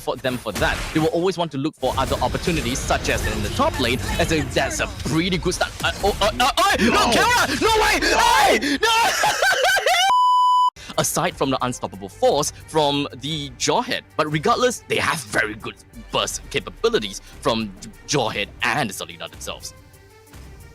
for them for that. They will always want to look for other opportunities, such as in the top lane, as that's a pretty good start. No, Kara! No way! No! Aside from the unstoppable force from the Jawhead. But regardless, they have very good burst capabilities from Jawhead and Selena themselves.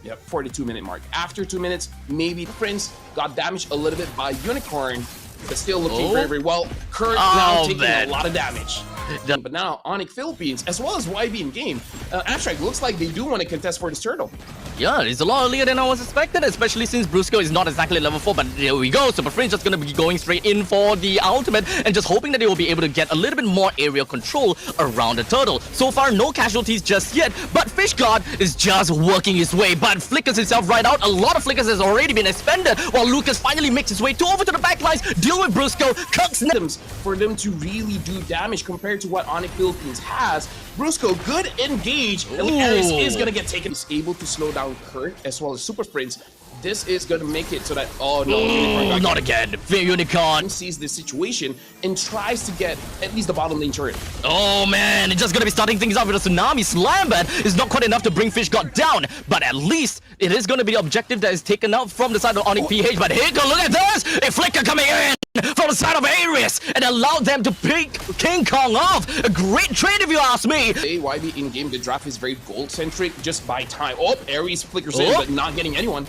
Yep, 42-minute mark. After 2 minutes, maybe Prince got damaged a little bit by Unicorn, but still looking very, very well. Kurt now taking a lot of damage. But now, Onic Philippines, as well as YB in game, Abstract looks like they do want to contest for this turtle. Yeah, it's a lot earlier than I was expected, especially since Brusco is not exactly level 4, but there we go. Super Friend's just going to be going straight in for the ultimate and just hoping that they will be able to get a little bit more area control around the turtle. So far, no casualties just yet, but Fish God is just working his way, but flickers himself right out. A lot of flickers has already been expended, while Lucas finally makes his way over to the backlines, deal with Brusco, Kirk's for them to really do damage compared to what Onic Philippines has. Brusco, good engage, and Ares is going to get taken. He's able to slow down Kurt as well as Super Prince. This is going to make it so that, oh no, Unicorn not again. Unicorn sees this situation and tries to get at least the bottom lane turret. Oh man, it's just going to be starting things off with a Tsunami Slam, but it's not quite enough to bring Fish God down. But at least it is going to be the objective that is taken out from the side of Onic PH. But here, go look at this! A flicker coming in from the side of Ares and allowed them to pick King Kong off. A great trade if you ask me. YB in game, the draft is very gold centric just by time. Oh, Ares flickers in, but not getting anyone.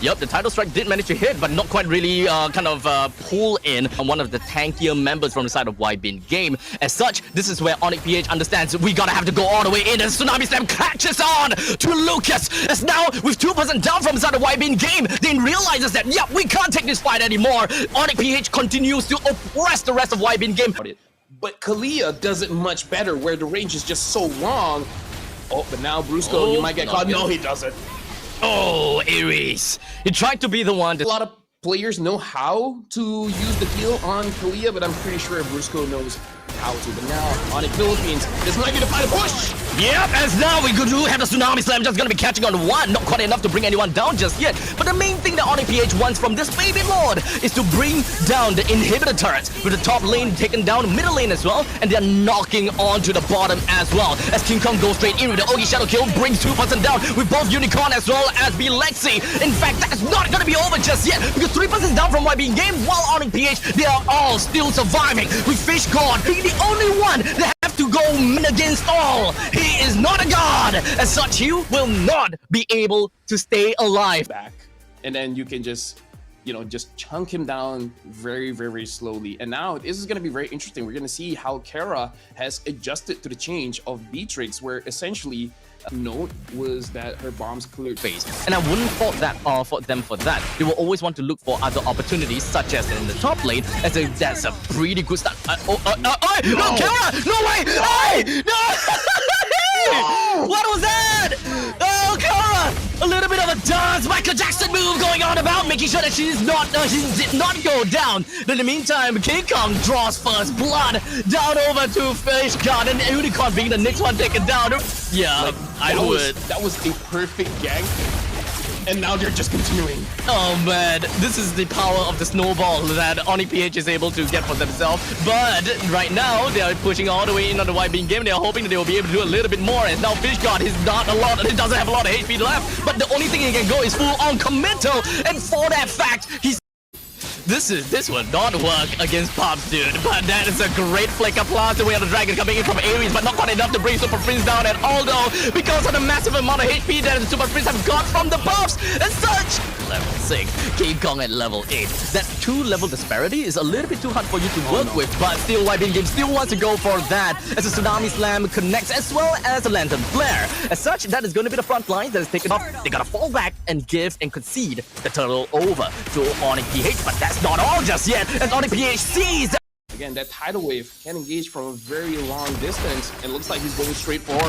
Yep, the title strike did manage to hit, but not quite really pull in one of the tankier members from the side of YB in game. As such, this is where Onic PH understands we gotta have to go all the way in, and Tsunami Slam catches on to Lucas. As now, with 2% down from the side of YB in game, then realizes that, yep, we can't take this fight anymore. Onic PH continues to oppress the rest of YB in game. But Kalia does it much better, where the range is just so long. Oh, but now Brusco, you might get caught. No, he doesn't. Oh, Ares. He tried to be the one. A lot of players know how to use the heal on Kalia, but I'm pretty sure Brusco knows how to. But now, Onic Philippines, this might be the final push! Yep, as now we do have the Tsunami Slam just gonna be catching on one. Not quite enough to bring anyone down just yet. But the main thing that Onic PH wants from this baby lord is to bring down the inhibitor turrets, with the top lane taken down, middle lane as well, and they're knocking onto the bottom as well. As King Kong goes straight in with the Ogi Shadow Kill, brings 2% down with both Unicorn as well as Lexi. In fact, that is not gonna be over just yet, because 3% down from YB in game, while Onic PH, they are all still surviving, with Fish God being the only one that have to go against all. He is not a god. As such, he will not be able to stay alive. Back, and then you can just, you know, just chunk him down very, very slowly. And now this is going to be very interesting. We're going to see how Kara has adjusted to the change of Beatrix, where essentially a note was that her bombs cleared phase. And I wouldn't fault that for them for that. They will always want to look for other opportunities, such as in the top lane, as that's a pretty good start. No, Kara! No way! No! What was that? Oh, Kara! A little bit of a dance Michael Jackson move going on about, making sure that she did not go down. But in the meantime, King Kong draws first blood down over to Fish God, and Unicorn being the next one taken down. Yeah, like, that was a perfect gang. And now they're just continuing. Oh man, this is the power of the snowball that Onic PH is able to get for themselves. But right now, they are pushing all the way in on the YB game. They are hoping that they will be able to do a little bit more. And now Fish God is not a lot, he doesn't have a lot of HP left. But the only thing he can go is full on committal. And for that fact, he's... This will not work against Pops, dude. But that is a great flicker plus the way of the dragon coming in from Ares, but not quite enough to bring Super Prince down at all, though, because of the massive amount of HP that the Super Prince have got from the Pops. And such, level 6, King Kong at level 8. That 2-level disparity is a little bit too hard for you to work with, but still, YB game still wants to go for that, as a Tsunami Slam connects, as well as a Lantern Flare. As such, that is going to be the front line that is taken off. They gotta fall back and give and concede the turtle over to Onic PH, but that's not all just yet, as Onic PH sees that. Again, that tidal wave can engage from a very long distance, and looks like he's going straight for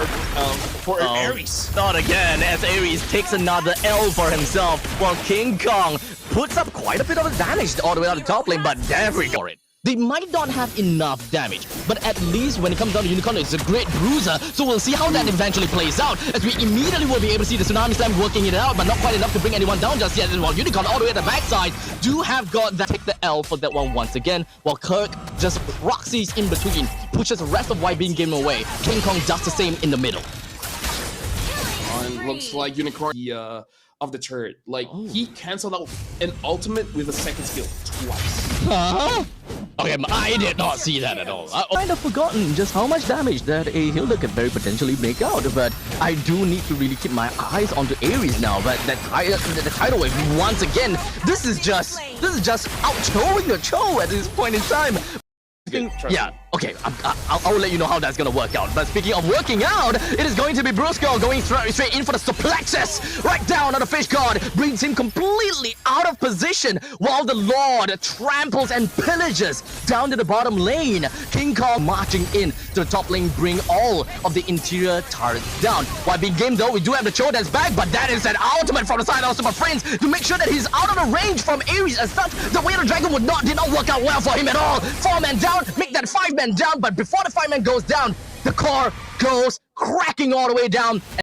Ares. Not again, as Ares takes another L for himself, while King Kong puts up quite a bit of damage all the way out the top lane, but there we go. They might not have enough damage, but at least when it comes down to Unicorn, it's a great bruiser. So we'll see how that eventually plays out, as we immediately will be able to see the Tsunami Slam working it out, but not quite enough to bring anyone down just yet. While Unicorn all the way at the backside do have got that take the L for that one once again, while Kirk just proxies in between, pushes the rest of White Beam Game away. King Kong does the same in the middle. And looks like Unicorn of the turret. Like, he canceled out an ultimate with a second skill twice. Huh? Okay, I did not see that at all. I've kind of forgotten just how much damage that a Hilda could very potentially make out, but I do need to really keep my eyes onto Ares now. But the tidal wave once again, this is just out-showing the show at this point in time. Yeah, okay, I'll let you know how that's gonna work out. But speaking of working out, it is going to be Brusco going straight in for the suplexes right down on the fish god, brings him completely out of position while the Lord tramples and pillages down to the bottom lane. King Kong marching in to the top lane, bring all of the interior turrets down. While being game though, we do have the Cho that's back, but that is an ultimate from the side of Super Friends to make sure that he's out of the range from Ares. As such, the way the dragon did not work out well for him at all. 4-man down. Make that 5-man down, but before the 5-man goes down, the core goes cracking all the way down.